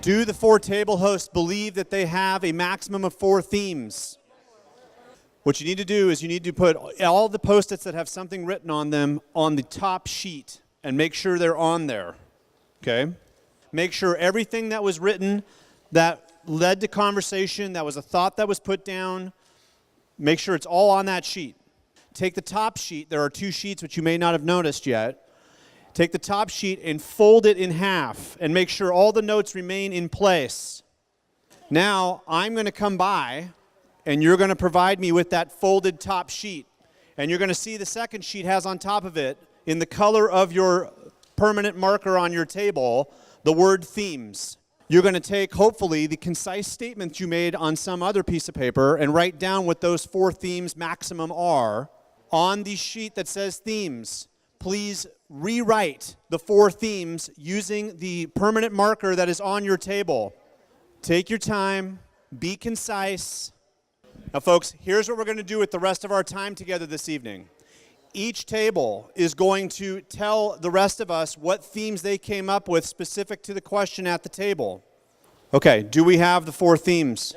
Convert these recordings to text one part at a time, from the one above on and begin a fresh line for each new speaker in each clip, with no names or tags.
Do the 4 table hosts believe that they have a maximum of 4 themes? What you need to do is you need to put all the Post-its that have something written on them on the top sheet and make sure they're on there, okay? Make sure everything that was written that led to conversation, that was a thought that was put down, make sure it's all on that sheet. Take the top sheet. There are 2 sheets which you may not have noticed yet. Take the top sheet and fold it in half and make sure all the notes remain in place. Now, I'm going to come by and you're going to provide me with that folded top sheet. And you're going to see the second sheet has on top of it, in the color of your permanent marker on your table, the word themes. You're going to take, hopefully, the concise statements you made on some other piece of paper and write down what those 4 themes maximum are on the sheet that says themes. Please rewrite the 4 themes using the permanent marker that is on your table. Take your time, be concise. Now, folks, here's what we're going to do with the rest of our time together this evening. Each table is going to tell the rest of us what themes they came up with specific to the question at the table. Okay, do we have the 4 themes?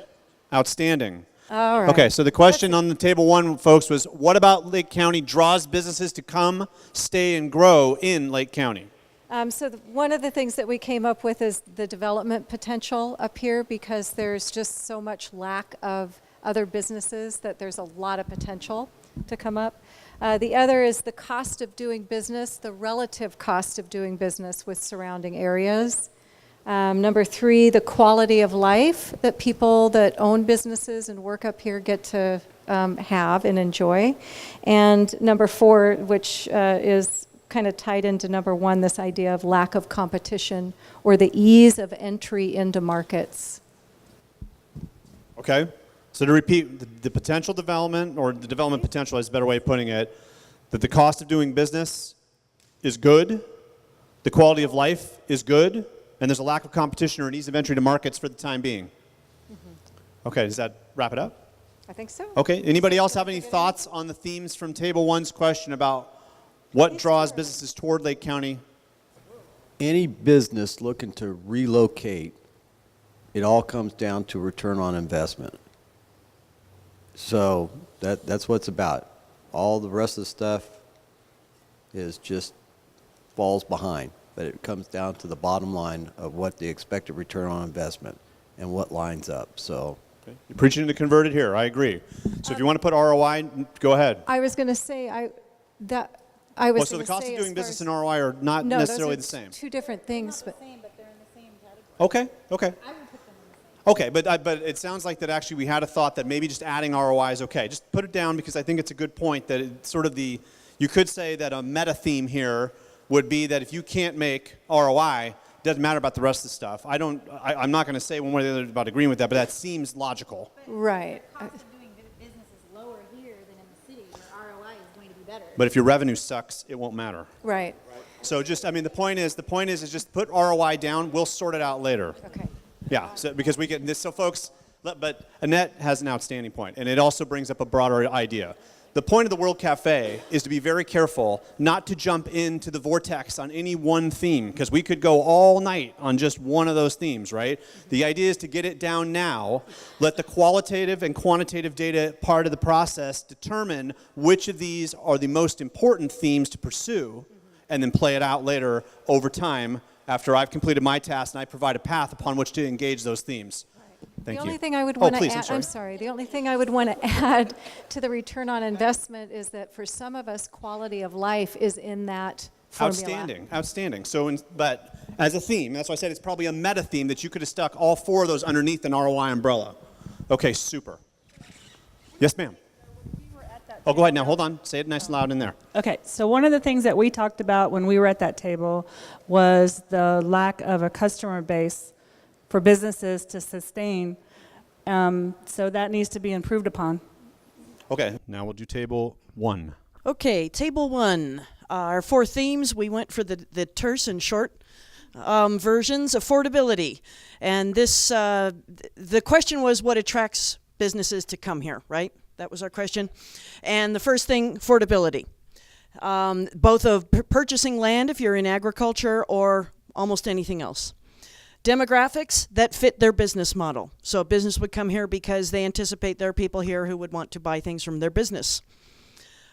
Outstanding.
All right.
Okay, so the question on the table 1, folks, was what about Lake County draws businesses to come, stay, and grow in Lake County?
One of the things that we came up with is the development potential up here, because there's just so much lack of other businesses that there's a lot of potential to come up. The other is the cost of doing business, the relative cost of doing business with surrounding areas. Number 3, the quality of life that people that own businesses and work up here get to have and enjoy. And number 4, which is kind of tied into number 1, this idea of lack of competition or the ease of entry into markets.
Okay. So to repeat, the potential development, or the development potential is a better way of putting it, that the cost of doing business is good, the quality of life is good, and there's a lack of competition or an ease of entry to markets for the time being. Mm-hmm. Okay, does that wrap it up?
I think so.
Okay, anybody else have any thoughts on the themes from Table 1's question about what draws businesses toward Lake County?
Any business looking to relocate, it all comes down to return on investment. So that's what it's about. All the rest of the stuff is just falls behind, but it comes down to the bottom line of what the expected return on investment and what lines up. So
okay. You're preaching to convert it here. I agree. So if you want to put ROI, go ahead.
I was going to say
So the cost of doing business and ROI are not necessarily the same.
2 different things, but
they're in the same category.
Okay.
I would put them in the same.
Okay, but it sounds like that actually we had a thought that maybe just adding ROI is okay. Just put it down because I think it's a good point that it's sort of you could say that a meta theme here would be that if you can't make ROI, it doesn't matter about the rest of the stuff. I'm not going to say one way or the other about agreeing with that, but that seems logical.
Right.
The cost of doing business is lower here than in the city, where ROI is going to be better.
But if your revenue sucks, it won't matter.
Right.
So the point is just put ROI down. We'll sort it out later.
Okay.
Yeah, so because we get this, so folks, but Annette has an outstanding point, and it also brings up a broader idea. The point of the World Cafe is to be very careful not to jump into the vortex on any one theme, because we could go all night on just one of those themes, right? The idea is to get it down now, let the qualitative and quantitative data part of the process determine which of these are the most important themes to pursue, and then play it out later over time after I've completed my task and I provide a path upon which to engage those themes. Thank you.
The only thing I would want to
please,
add, the only thing I would want to add to the return on investment is that for some of us, quality of life is in that formula.
Outstanding. So, but as a theme, that's why I said it's probably a meta theme that you could have stuck all 4 of those underneath an ROI umbrella. Okay, super. Yes, ma'am. Oh, go ahead now. Hold on. Say it nice and loud in there.
Okay, so one of the things that we talked about when we were at that table was the lack of a customer base for businesses to sustain. So that needs to be improved upon.
Okay, now we'll do table 1.
Okay, table 1. Our 4 themes, we went for the terse and short versions. Affordability. And this, the question was what attracts businesses to come here, right? That was our question. And the first thing, affordability. Both of purchasing land if you're in agriculture or almost anything else. demographics that fit their business model. So a business would come here because they anticipate there are people here who would want to buy things from their business.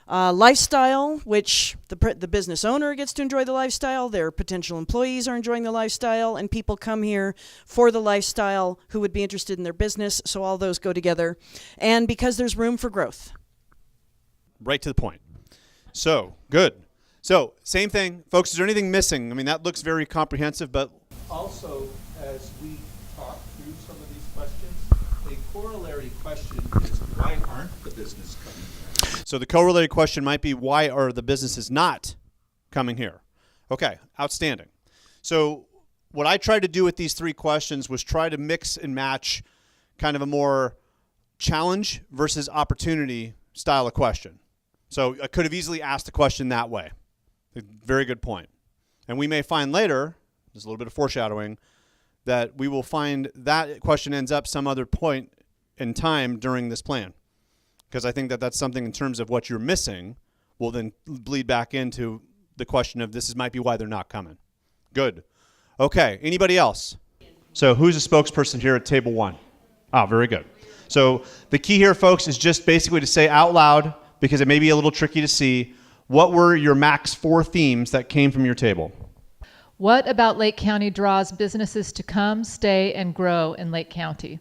Lifestyle, which the business owner gets to enjoy the lifestyle, their potential employees are enjoying the lifestyle, and people come here for the lifestyle who would be interested in their business, so all those go together. And because there's room for growth.
Right to the point. So, good. So, same thing. Folks, is there anything missing? I mean, that looks very comprehensive, but...
Also, as we talk through some of these questions, a corollary question is, why aren't the business coming here?
So the correlated question might be, why are the businesses not coming here? Okay, outstanding. So what I tried to do with these three questions was try to mix and match kind of a more challenge versus opportunity style of question. So I could have easily asked the question that way. Very good point. And we may find later, there's a little bit of foreshadowing, that we will find that question ends up some other point in time during this plan. Because I think that that's something in terms of what you're missing will then bleed back into the question of this might be why they're not coming. Good. Okay, anybody else? So who's a spokesperson here at table one? Ah, very good. So the key here, folks, is just basically to say out loud, because it may be a little tricky to see, what were your max 4 themes that came from your table?
What about Lake County draws businesses to come, stay, and grow in Lake County?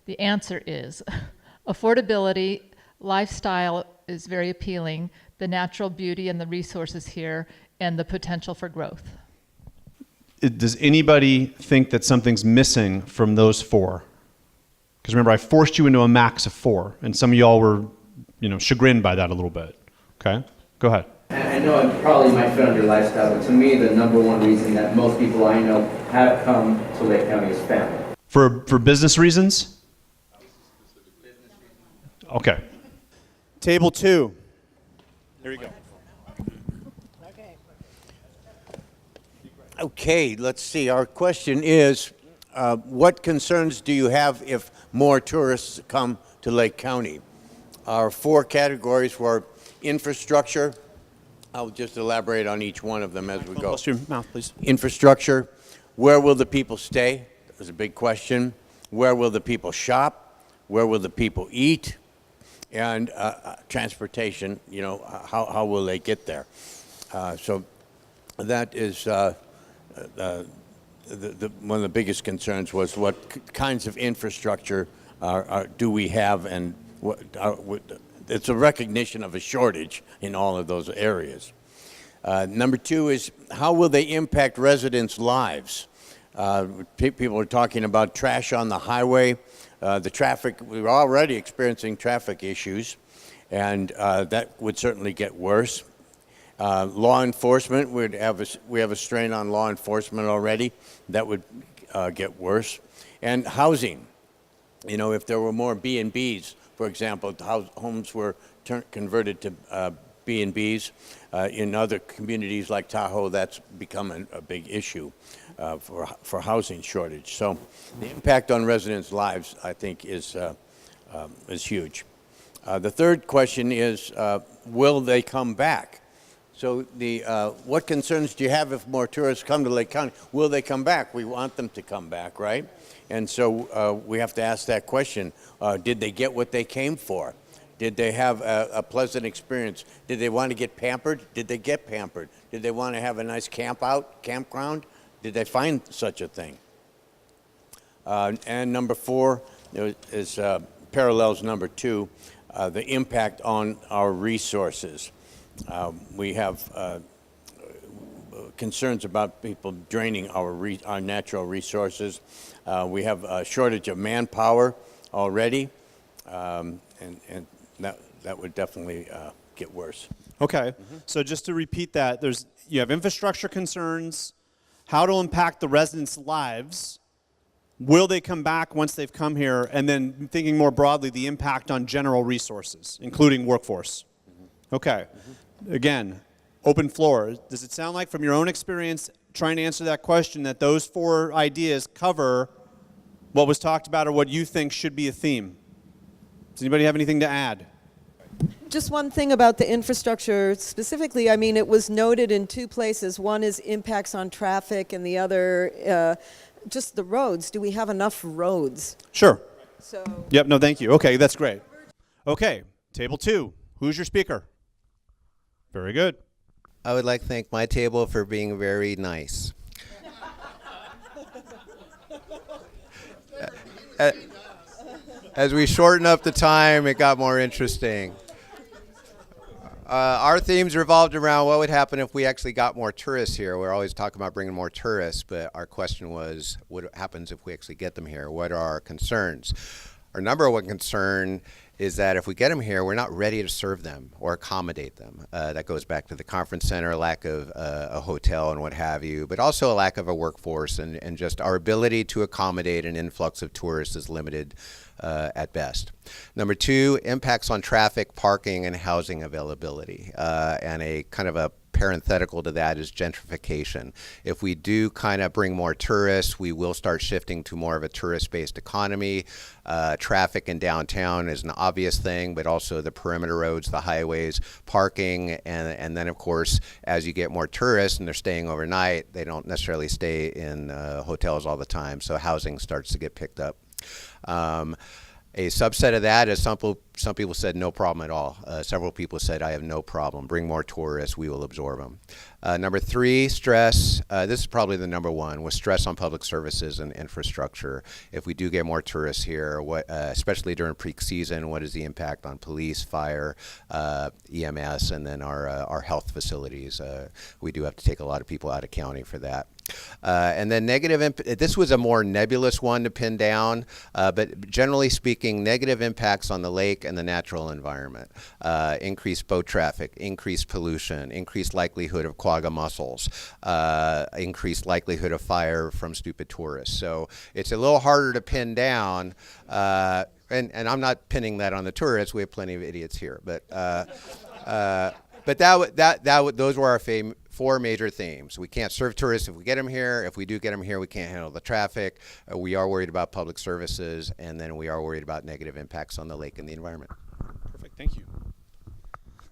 The answer is affordability, lifestyle is very appealing, the natural beauty and the resources here, and the potential for growth.
Does anybody think that something's missing from those 4? Because remember, I forced you into a max of 4, and some of y'all were, chagrined by that a little bit. Okay, go ahead.
I know it probably might fit under lifestyle, but to me, the number one reason that most people I know have come to Lake County is family.
For business reasons? Okay. Table 2. Here you go.
Okay, let's see. Our question is, what concerns do you have if more tourists come to Lake County? Our 4 categories were infrastructure. I'll just elaborate on each one of them as we go.
Close your mouth, please.
Infrastructure. Where will the people stay? That was a big question. Where will the people shop? Where will the people eat? And transportation, how will they get there? So that is one of the biggest concerns was what kinds of infrastructure do we have, and it's a recognition of a shortage in all of those areas. Number 2 is, how will they impact residents' lives? People are talking about trash on the highway, the traffic. We're already experiencing traffic issues, and that would certainly get worse. Law enforcement, we have a strain on law enforcement already. That would get worse. And housing. If there were more B&Bs, for example, homes were converted to B&Bs. In other communities like Tahoe, that's become a big issue for housing shortage. So the impact on residents' lives, I think, is huge. The third question is, will they come back? So what concerns do you have if more tourists come to Lake County? Will they come back? We want them to come back, right? And so we have to ask that question. Did they get what they came for? Did they have a pleasant experience? Did they want to get pampered? Did they get pampered? Did they want to have a nice campground? Did they find such a thing? And number 4 is parallels number 2, the impact on our resources. We have concerns about people draining our natural resources. We have a shortage of manpower already, and that would definitely get worse.
Okay, so just to repeat that, you have infrastructure concerns, how it'll impact the residents' lives, will they come back once they've come here, and then thinking more broadly, the impact on general resources, including workforce. Okay, again, open floor. Does it sound like from your own experience trying to answer that question that those 4 ideas cover what was talked about or what you think should be a theme? Does anybody have anything to add?
Just one thing about the infrastructure specifically. I mean, it was noted in 2 places. One is impacts on traffic, and the other just the roads. Do we have enough roads?
Sure.
So
Yep, no, thank you. Okay, that's great. Okay, table 2. Who's your speaker? Very good.
I would like to thank my table for being very nice. As we shorten up the time, it got more interesting. Our themes revolved around what would happen if we actually got more tourists here. We're always talking about bringing more tourists, but our question was, what happens if we actually get them here? What are our concerns? Our number one concern is that if we get them here, we're not ready to serve them or accommodate them. That goes back to the conference center, lack of a hotel and what have you, but also a lack of a workforce, and just our ability to accommodate an influx of tourists is limited at best. Number 2, impacts on traffic, parking, and housing availability. And a kind of a parenthetical to that is gentrification. If we do kind of bring more tourists, we will start shifting to more of a tourist-based economy. Traffic in downtown is an obvious thing, but also the perimeter roads, the highways, parking, and then of course, as you get more tourists and they're staying overnight, they don't necessarily stay in hotels all the time, so housing starts to get picked up. A subset of that is some people said no problem at all. Several people said, I have no problem. Bring more tourists. We will absorb them. Number 3, stress. This is probably the number one, was stress on public services and infrastructure. If we do get more tourists here, especially during peak season, what is the impact on police, fire, EMS, and then our health facilities? We do have to take a lot of people out of county for that. And then this was a more nebulous one to pin down, but generally speaking, negative impacts on the lake and the natural environment. Increased boat traffic, increased pollution, increased likelihood of quagga mussels, increased likelihood of fire from stupid tourists. So it's a little harder to pin down, and I'm not pinning that on the tourists. We have plenty of idiots here, but those were our 4 major themes. We can't serve tourists if we get them here. If we do get them here, we can't handle the traffic. We are worried about public services, and then we are worried about negative impacts on the lake and the environment.
Perfect, thank you.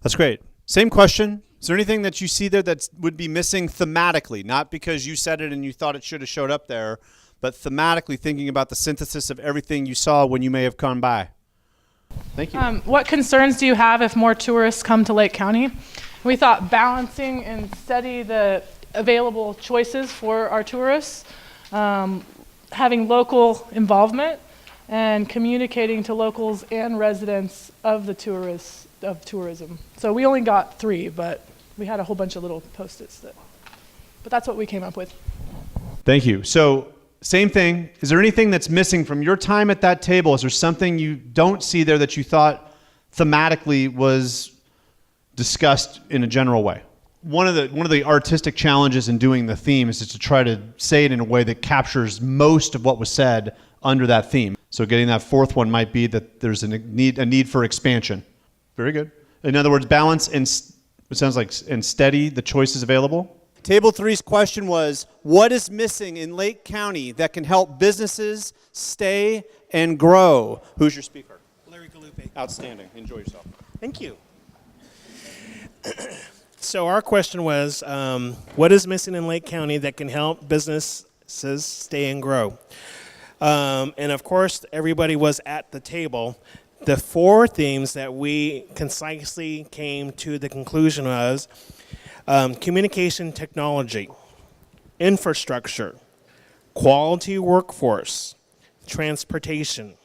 That's great. Same question. Is there anything that you see there that would be missing thematically? Not because you said it and you thought it should have showed up there, but thematically thinking about the synthesis of everything you saw when you may have come by. Thank you.
What concerns do you have if more tourists come to Lake County? We thought balancing and study the available choices for our tourists, having local involvement, and communicating to locals and residents of the tourism. So we only got 3, but we had a whole bunch of little post-its. But that's what we came up with.
Thank you. So same thing. Is there anything that's missing from your time at that table? Is there something you don't see there that you thought thematically was discussed in a general way? One of the artistic challenges in doing the theme is to try to say it in a way that captures most of what was said under that theme. So getting that 4th one might be that there's a need for expansion. Very good. In other words, balance and it sounds like and steady the choices available. Table 3's question was, what is missing in Lake County that can help businesses stay and grow? Who's your speaker?
Larry Galupe.
Outstanding. Enjoy yourself.
Thank you. So our question was, what is missing in Lake County that can help businesses stay and grow? And of course, everybody was at the table. The 4 themes that we concisely came to the conclusion was communication technology, infrastructure, quality workforce, transportation.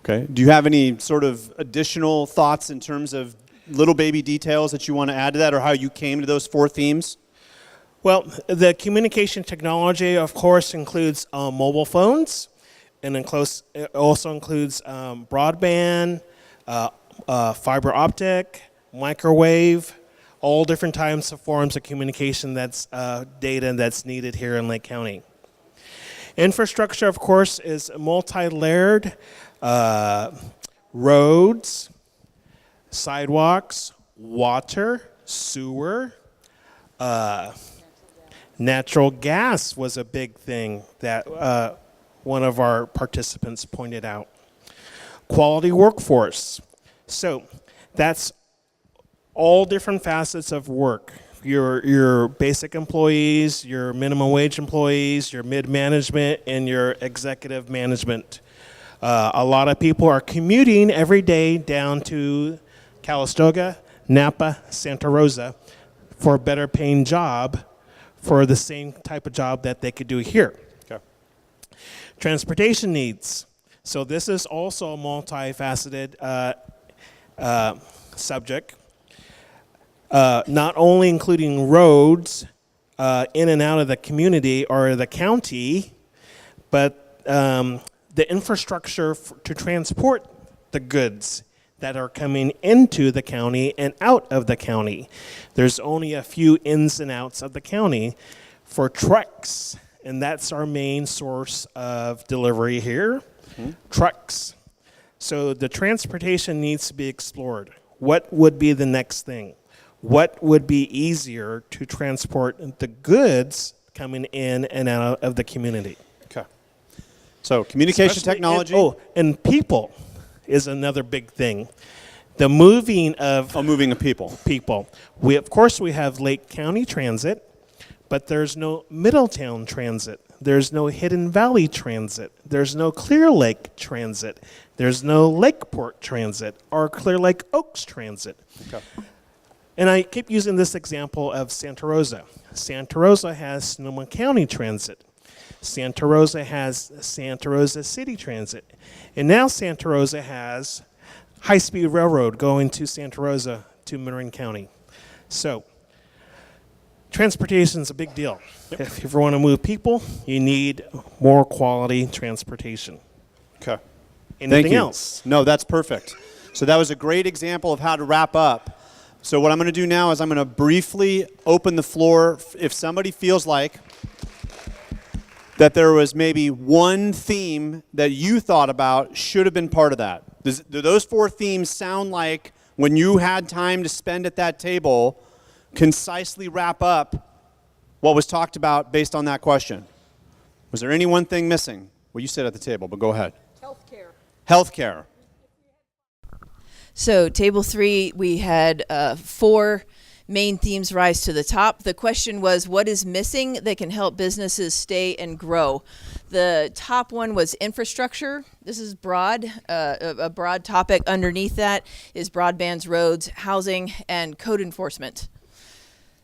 Okay. Do you have any sort of additional thoughts in terms of little baby details that you want to add to that, or how you came to those 4 themes?
Well, the communication technology, of course, includes mobile phones, and it also includes broadband, fiber optic, microwave, all different types of forms of communication that's data that's needed here in Lake County. Infrastructure, of course, is multi-layered. Roads, sidewalks, water, sewer, natural gas was a big thing that one of our participants pointed out. Quality workforce. So that's all different facets of work. your basic employees, your minimum wage employees, your mid-management, and your executive management. A lot of people are commuting every day down to Calistoga, Napa, Santa Rosa for a better paying job for the same type of job that they could do here.
Okay.
Transportation needs. So this is also a multifaceted subject. Not only including roads in and out of the community or the county, but the infrastructure to transport the goods that are coming into the county and out of the county. There's only a few ins and outs of the county for trucks, and that's our main source of delivery here, trucks. So the transportation needs to be explored. What would be the next thing? What would be easier to transport the goods coming in and out of the community?
Okay. So communication
Especially
technology.
And people is another big thing. The moving of
moving of people.
People. We of course we have Lake County Transit, but there's no Middletown Transit. There's no Hidden Valley Transit. There's no Clear Lake Transit. There's no Lakeport Transit or Clear Lake Oaks Transit.
Okay.
And I keep using this example of Santa Rosa. Santa Rosa has Sonoma County Transit. Santa Rosa has Santa Rosa City Transit. And now Santa Rosa has high-speed railroad going to Santa Rosa to Marin County. So transportation is a big deal.
Yep.
If you want to move people, you need more quality transportation.
Okay.
Anything
Thank you.
else?
No, that's perfect. So that was a great example of how to wrap up. So what I'm going to do now is I'm going to briefly open the floor. If somebody feels like that there was maybe one theme that you thought about should have been part of that. Do those 4 themes sound like, when you had time to spend at that table, concisely wrap up what was talked about based on that question? Was there any one thing missing? Well, you sit at the table, but go ahead.
Healthcare.
Healthcare.
So table 3, we had 4 main themes rise to the top. The question was, what is missing that can help businesses stay and grow? The top one was infrastructure. This is broad. A broad topic underneath that is broadbands, roads, housing, and code enforcement.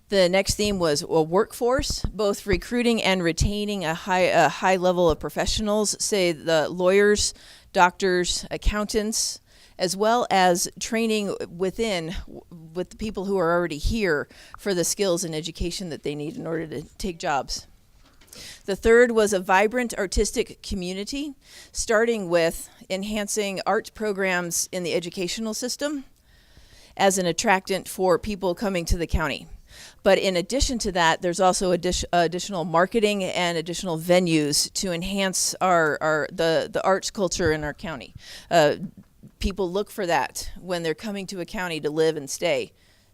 The next theme was a workforce, both recruiting and retaining a high level of professionals, say the lawyers, doctors, accountants, as well as training with the people who are already here for the skills and education that they need in order to take jobs. The third was a vibrant artistic community, starting with enhancing art programs in the educational system as an attractant for people coming to the county. But in addition to that, there's also additional marketing and additional venues to enhance the arts culture in our county. People look for that when they're coming to a county to live and stay.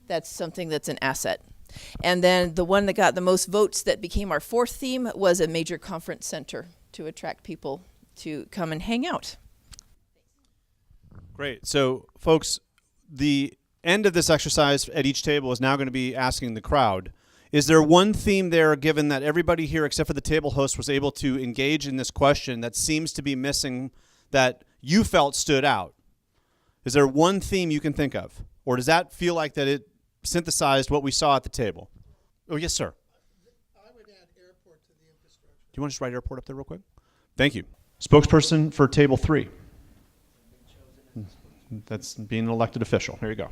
That's something that's an asset. And then the one that got the most votes that became our 4th theme was a major conference center to attract people to come and hang out.
Great. So, folks, the end of this exercise at each table is now going to be asking the crowd, is there one theme there, given that everybody here except for the table host was able to engage in this question, that seems to be missing, that you felt stood out? Is there one theme you can think of? Or does that feel like that it synthesized what we saw at the table? Oh, yes, sir.
I would add airport to the infrastructure.
Do you want to just write airport up there real quick? Thank you. Spokesperson for table 3. That's being an elected official. Here you go.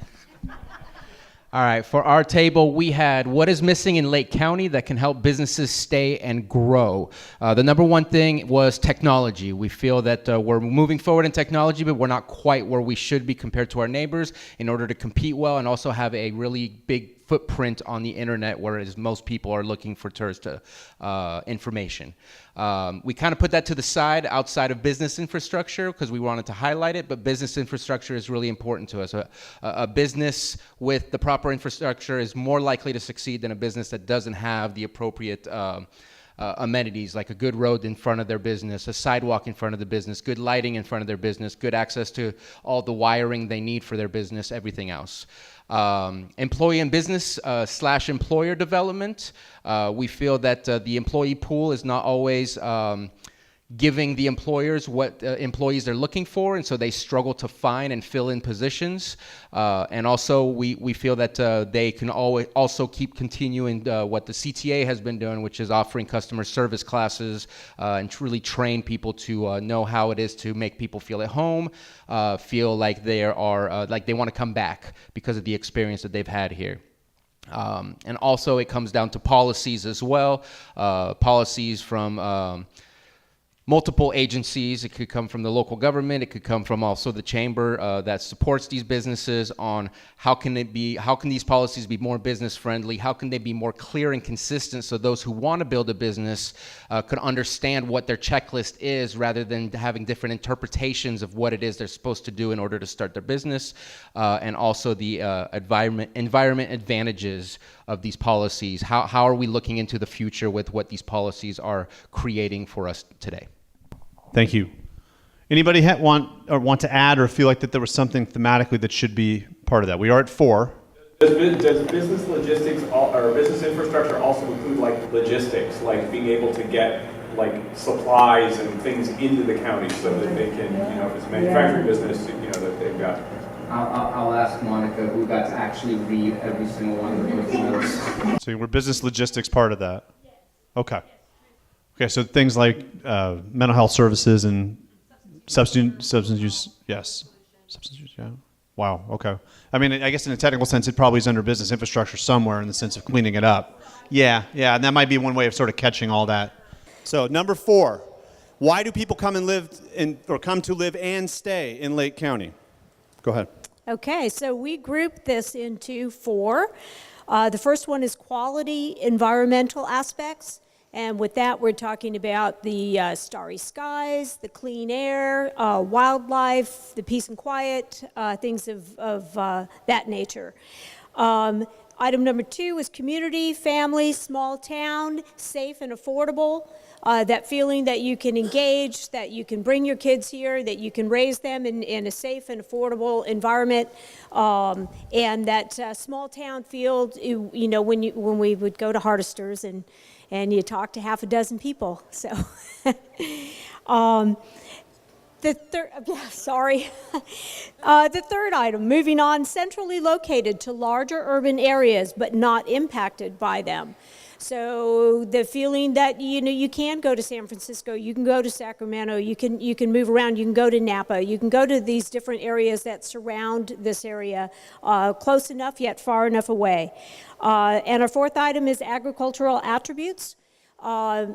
All right, for our table, we had what is missing in Lake County that can help businesses stay and grow. The number one thing was technology. We feel that we're moving forward in technology, but we're not quite where we should be compared to our neighbors in order to compete well and also have a really big footprint on the internet, whereas most people are looking for tourist information. We kind of put that to the side outside of business infrastructure because we wanted to highlight it, but business infrastructure is really important to us. A business with the proper infrastructure is more likely to succeed than a business that doesn't have the appropriate amenities like a good road in front of their business, a sidewalk in front of the business, good lighting in front of their business, good access to all the wiring they need for their business, everything else. Employee and business / employer development. We feel that the employee pool is not always giving the employers what employees are looking for, and so they struggle to find and fill in positions. And also, we feel that they can also keep continuing what the CTA has been doing, which is offering customer service classes and truly train people to know how it is to make people feel at home, feel like they are like they want to come back because of the experience that they've had here. And also, it comes down to policies as well, policies from multiple agencies. It could come from the local government. It could come from also the chamber that supports these businesses on how can these policies be more business friendly? How can they be more clear and consistent so those who want to build a business could understand what their checklist is rather than having different interpretations of what it is they're supposed to do in order to start their business, and also the environment advantages of these policies. How are we looking into the future with what these policies are creating for us today?
Thank you. Anybody want to add or feel like that there was something thematically that should be part of that? We are at 4.
Does business logistics or business infrastructure also include like logistics, like being able to get like supplies and things into the county so that they can, if it's a manufacturing business, that they've got.
I'll ask Monica, who got to actually read every single one of those notes.
So we're business logistics part of that? Okay. Okay, so things like mental health services and substance use, yes. Substance use, yeah. Wow, okay. I mean, I guess in a technical sense, it probably is under business infrastructure somewhere in the sense of cleaning it up. Yeah, and that might be one way of sort of catching all that. So number 4, why do people come to live and stay in Lake County? Go ahead.
Okay, so we grouped this into 4. The first one is quality environmental aspects. And with that, we're talking about the starry skies, the clean air, wildlife, the peace and quiet, things of that nature. Item number 2 is community, family, small town, safe and affordable. That feeling that you can engage, that you can bring your kids here, that you can raise them in a safe and affordable environment, and that small town feel. When we would go to Hardisters and you talk to half a dozen people. So, the third item, moving on, centrally located to larger urban areas, but not impacted by them. So the feeling that you can go to San Francisco, you can go to Sacramento, you can move around, you can go to Napa, you can go to these different areas that surround this area, close enough yet far enough away. And our 4th item is agricultural attributes,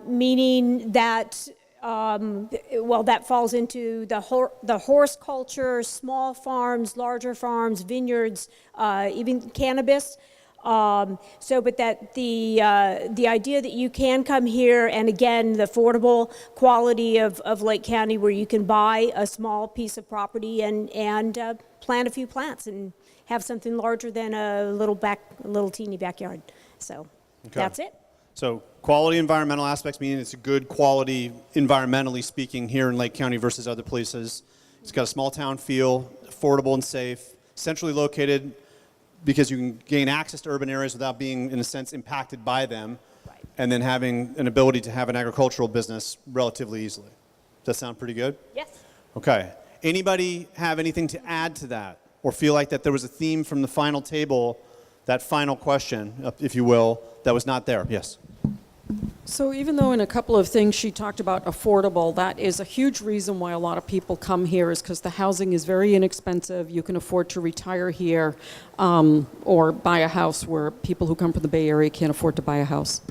meaning that that falls into the horse culture, small farms, larger farms, vineyards, even cannabis. But that the idea that you can come here, and again, the affordable quality of Lake County, where you can buy a small piece of property and plant a few plants and have something larger than a little teeny backyard. So That's it.
So quality environmental aspects, meaning it's a good quality environmentally speaking here in Lake County versus other places. It's got a small town feel, affordable and safe, centrally located, because you can gain access to urban areas without being, in a sense, impacted by them, right. And then having an ability to have an agricultural business relatively easily. Does that sound pretty good?
Yes.
Okay. Anybody have anything to add to that, or feel like that there was a theme from the final table, that final question, if you will, that was not there? Yes.
So even though in a couple of things she talked about affordable, that is a huge reason why a lot of people come here, is because the housing is very inexpensive. You can afford to retire here or buy a house, where people who come from the Bay Area can't afford to buy a house.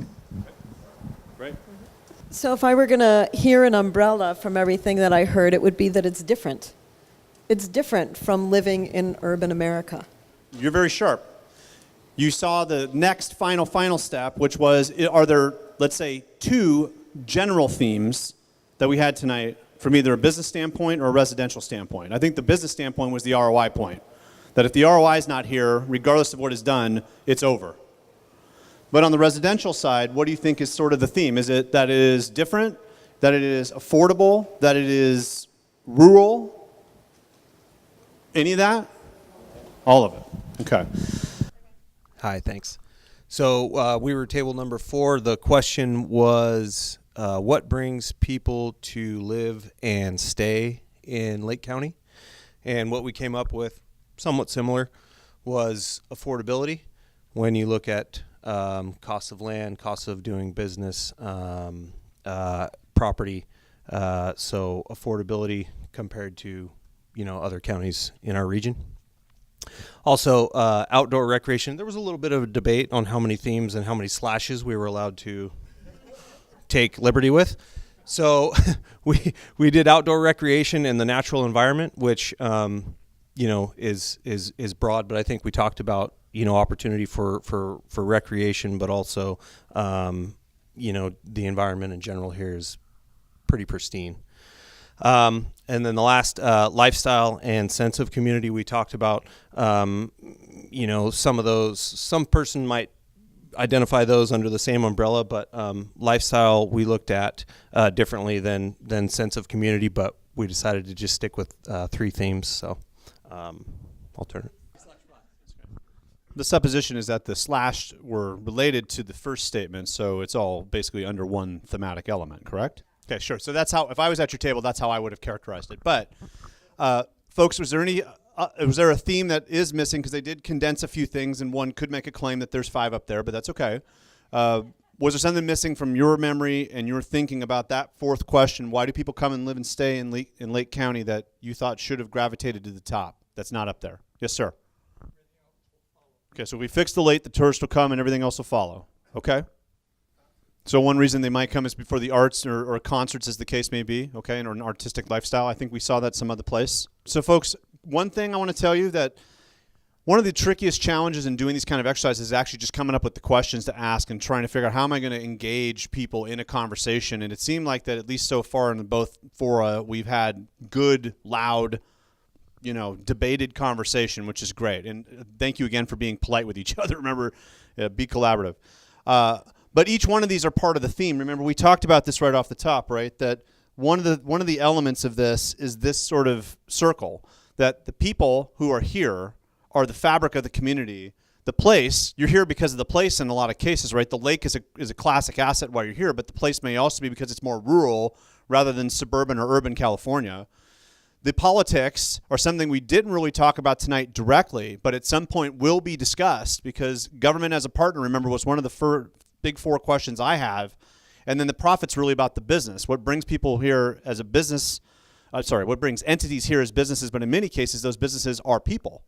Right.
So if I were going to hear an umbrella from everything that I heard, it would be that it's different. It's different from living in urban America.
You're very sharp. You saw the next final step, which was, are there, let's say, 2 general themes that we had tonight from either a business standpoint or a residential standpoint? I think the business standpoint was the ROI point, that if the ROI is not here, regardless of what is done, it's over. But on the residential side, what do you think is sort of the theme? Is it that it is different, that it is affordable, that it is rural? Any of that? All of it. Okay.
Hi, thanks. So we were table number 4. The question was, what brings people to live and stay in Lake County? And what we came up with, somewhat similar, was affordability. When you look at cost of land, cost of doing business, property, so affordability compared to, other counties in our region. Also, outdoor recreation. There was a little bit of a debate on how many themes and how many slashes we were allowed to take liberty with. So we did outdoor recreation in the natural environment, which is broad. But I think we talked about opportunity for recreation, but also the environment in general here is pretty pristine. And then the last, lifestyle and sense of community, we talked about, some of those, some person might identify those under the same umbrella, but lifestyle we looked at differently than sense of community, but we decided to just stick with 3 themes. So I'll turn it.
The supposition is that the slash were related to the first statement, so it's all basically under one thematic element, correct? Okay, sure. So that's how, if I was at your table, that's how I would have characterized it. But, folks, was there a theme that is missing? Because they did condense a few things, and one could make a claim that there's 5 up there, but that's okay. Was there something missing from your memory and your thinking about that 4th question? Why do people come and live and stay in Lake County that you thought should have gravitated to the top? That's not up there. Yes, sir. Okay, so we fix the late, the tourist will come, and everything else will follow. Okay? So one reason they might come is before the arts or concerts, as the case may be, okay, or an artistic lifestyle. I think we saw that some other place. So, folks, one thing I want to tell you that one of the trickiest challenges in doing these kind of exercises is actually just coming up with the questions to ask and trying to figure out how am I going to engage people in a conversation. And it seemed like that at least so far in both fora, we've had good, loud, debated conversation, which is great. And thank you again for being polite with each other. Remember, be collaborative. But each one of these are part of the theme. Remember, we talked about this right off the top, right? That one of the elements of this is this sort of circle, that the people who are here are the fabric of the community. The place, you're here because of the place in a lot of cases, right? The lake is a classic asset while you're here, but the place may also be because it's more rural rather than suburban or urban California. The politics are something we didn't really talk about tonight directly, but at some point will be discussed because government as a partner, remember, was one of the big 4 questions I have. And then the profit's really about the business. What brings people here as a business, what brings entities here as businesses, but in many cases those businesses are people,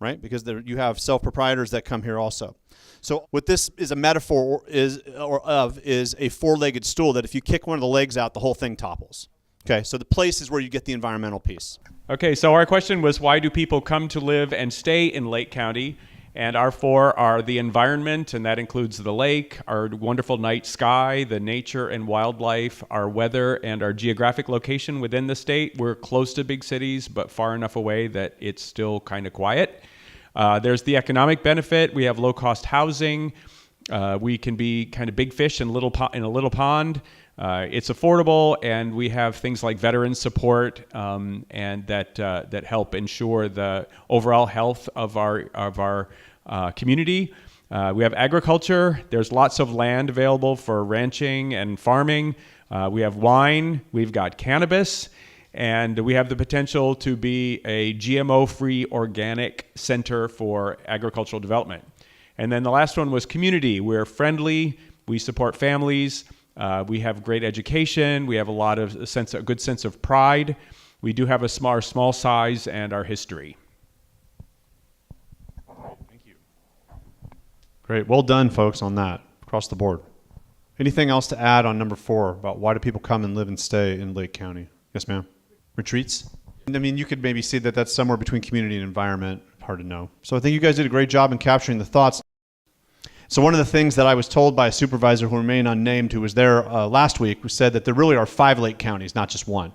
right? Because you have self-proprietors that come here also. So what this is a metaphor is a 4-legged stool that if you kick one of the legs out, the whole thing topples. Okay, so the place is where you get the environmental piece.
Okay, so our question was, why do people come to live and stay in Lake County? And our 4 are the environment, and that includes the lake, our wonderful night sky, the nature and wildlife, our weather, and our geographic location within the state. We're close to big cities, but far enough away that it's still kind of quiet. There's the economic benefit. We have low-cost housing. We can be kind of big fish in a little pond. It's affordable, and we have things like veteran support, and that help ensure the overall health of our community. We have agriculture. There's lots of land available for ranching and farming. We have wine. We've got cannabis. And we have the potential to be a GMO-free organic center for agricultural development. And then the last one was community. We're friendly. We support families. We have great education. We have a good sense of pride. We do have a small size and our history.
Thank you. Great. Well done, folks, on that, across the board. Anything else to add on number 4 about why do people come and live and stay in Lake County? Yes, ma'am. Retreats? I mean, you could maybe see that that's somewhere between community and environment. Hard to know. So I think you guys did a great job in capturing the thoughts. So one of the things that I was told by a supervisor who remained unnamed who was there last week who said that there really are 5 lake counties, not just 1.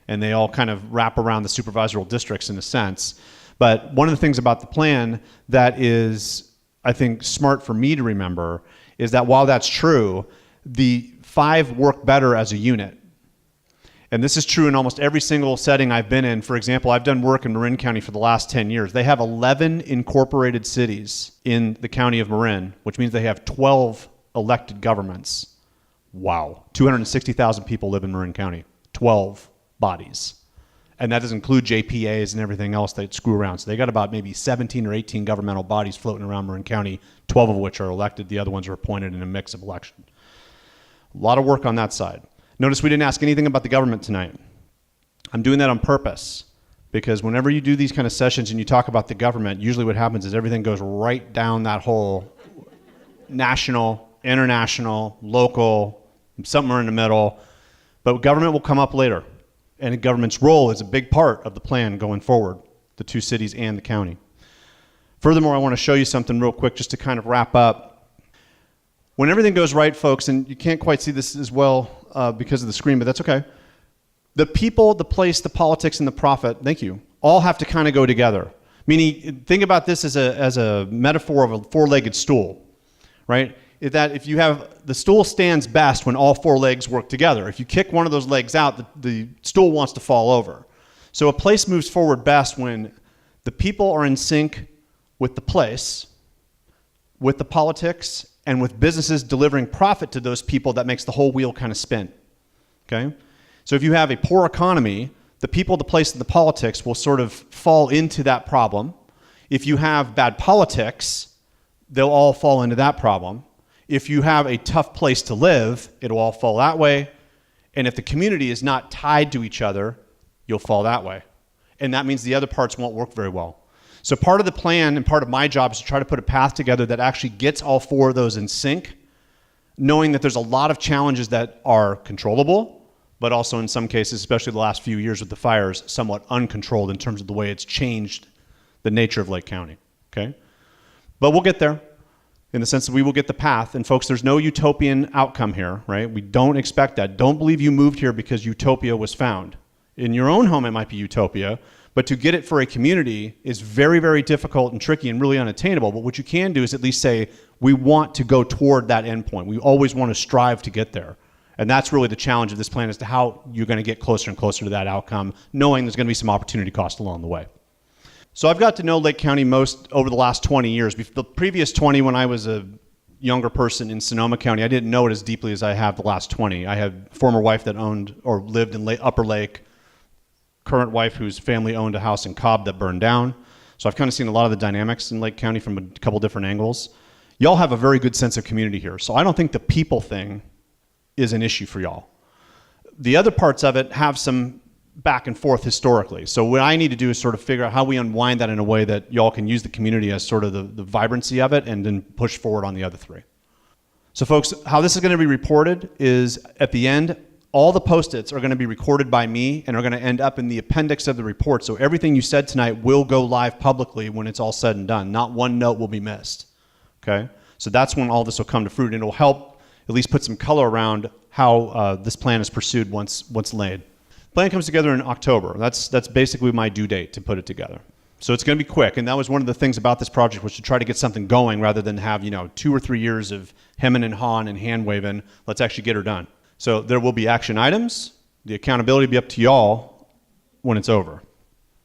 And they all kind of wrap around the supervisory districts in a sense. But one of the things about the plan that is I think, smart for me to remember is that while that's true, the 5 work better as a unit. And this is true in almost every single setting I've been in. For example, I've done work in Marin County for the last 10 years. They have 11 incorporated cities in the county of Marin, which means they have 12 elected governments. Wow. 260,000 people live in Marin County. 12 bodies. And that doesn't include JPAs and everything else that screw around. So they got about maybe 17 or 18 governmental bodies floating around Marin County, 12 of which are elected. The other ones are appointed in a mix of election. A lot of work on that side. Notice we didn't ask anything about the government tonight. I'm doing that on purpose because whenever you do these kind of sessions and you talk about the government, usually what happens is everything goes right down that hole. National, international, local, somewhere in the middle. But government will come up later. And the government's role is a big part of the plan going forward, the 2 cities and the county. Furthermore, I want to show you something real quick just to kind of wrap up. When everything goes right, folks, and you can't quite see this as well because of the screen, but that's okay. The people, the place, the politics, and the profit, thank you, all have to kind of go together. Meaning, think about this as a metaphor of a 4-legged stool, right? That if you have, the stool stands best when all 4 legs work together. If you kick one of those legs out, the stool wants to fall over. So a place moves forward best when the people are in sync with the place, with the politics, and with businesses delivering profit to those people. That makes the whole wheel kind of spin, okay? So if you have a poor economy, the people, the place, and the politics will sort of fall into that problem. If you have bad politics, they'll all fall into that problem. If you have a tough place to live, it'll all fall that way. And if the community is not tied to each other, you'll fall that way. And that means the other parts won't work very well. So part of the plan and part of my job is to try to put a path together that actually gets all 4 of those in sync, knowing that there's a lot of challenges that are controllable, but also in some cases, especially the last few years with the fires, somewhat uncontrolled in terms of the way it's changed the nature of Lake County, okay? But we'll get there in the sense that we will get the path. And folks, there's no utopian outcome here, right? We don't expect that. Don't believe you moved here because utopia was found. In your own home, it might be utopia, but to get it for a community is very, very difficult and tricky and really unattainable. But what you can do is at least say, we want to go toward that endpoint. We always want to strive to get there. And that's really the challenge of this plan as to how you're going to get closer and closer to that outcome, knowing there's going to be some opportunity cost along the way. So I've got to know Lake County most over the last 20 years. The previous 20, when I was a younger person in Sonoma County, I didn't know it as deeply as I have the last 20. I had a former wife that owned or lived in Upper Lake, current wife whose family owned a house in Cobb that burned down. So I've kind of seen a lot of the dynamics in Lake County from a couple different angles. Y'all have a very good sense of community here. So I don't think the people thing is an issue for y'all. The other parts of it have some back and forth historically. So what I need to do is sort of figure out how we unwind that in a way that y'all can use the community as sort of the vibrancy of it and then push forward on the other 3. So folks, how this is going to be reported is at the end, all the Post-its are going to be recorded by me and are going to end up in the appendix of the report. So everything you said tonight will go live publicly when it's all said and done. Not one note will be missed, okay? So that's when all this will come to fruit, and it'll help at least put some color around how this plan is pursued once laid. Plan comes together in October. That's basically my due date to put it together. So it's going to be quick, and that was one of the things about this project was to try to get something going rather than have 2 or 3 years of hemming and hawing and hand waving. Let's actually get her done. So there will be action items. The accountability will be up to y'all when it's over.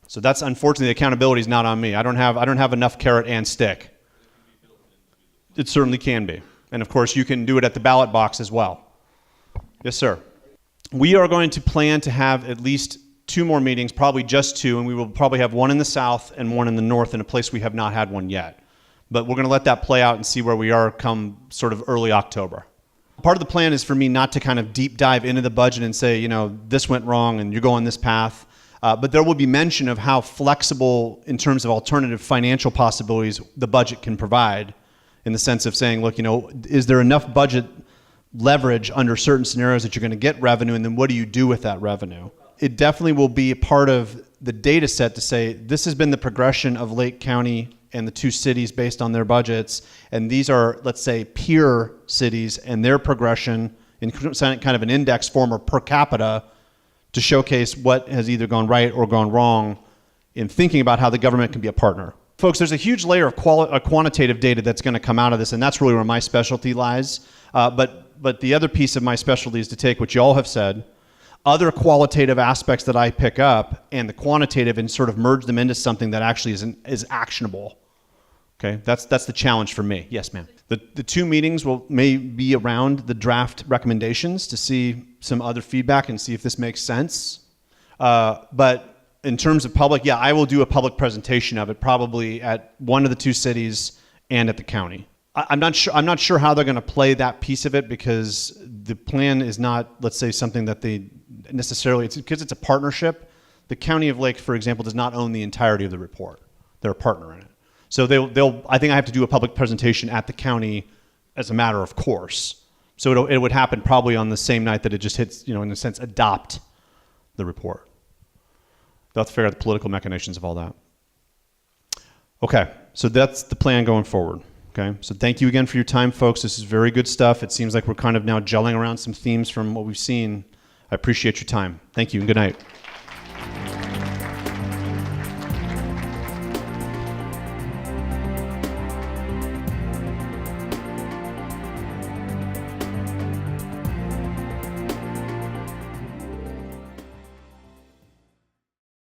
So that's unfortunately the accountability is not on me. I don't have enough carrot and stick. It certainly can be, and of course you can do it at the ballot box as well. Yes, sir. We are going to plan to have at least 2 more meetings, probably just 2, and we will probably have one in the south and one in the north in a place we have not had one yet. But we're going to let that play out and see where we are come sort of early October. Part of the plan is for me not to kind of deep dive into the budget and say, this went wrong and you're going this path. But there will be mention of how flexible in terms of alternative financial possibilities the budget can provide in the sense of saying, look, is there enough budget leverage under certain scenarios that you're going to get revenue, and then what do you do with that revenue? It definitely will be a part of the data set to say this has been the progression of Lake County and the 2 cities based on their budgets, and these are, let's say, peer cities and their progression in kind of an index form or per capita to showcase what has either gone right or gone wrong in thinking about how the government can be a partner. folks, there's a huge layer of quantitative data that's going to come out of this, and that's really where my specialty lies. But the other piece of my specialty is to take what you all have said, other qualitative aspects that I pick up, and the quantitative, and sort of merge them into something that actually is actionable. Okay, that's the challenge for me. Yes, ma'am. The 2 meetings may be around the draft recommendations to see some other feedback and see if this makes sense. But in terms of public, yeah, I will do a public presentation of it, probably at one of the 2 cities and at the county. I'm not sure how they're going to play that piece of it, because the plan is not, let's say, something that they necessarily, because it's a partnership. The County of Lake, for example, does not own the entirety of the report. They're a partner in it. So I think I have to do a public presentation at the county as a matter of course. So it would happen probably on the same night that it just hits, in a sense, adopt the report. They'll have to figure out the political machinations of all that. Okay, so that's the plan going forward. Okay, so thank you again for your time, folks. This is very good stuff. It seems like we're kind of now gelling around some themes from what we've seen. I appreciate your time. Thank you and good night.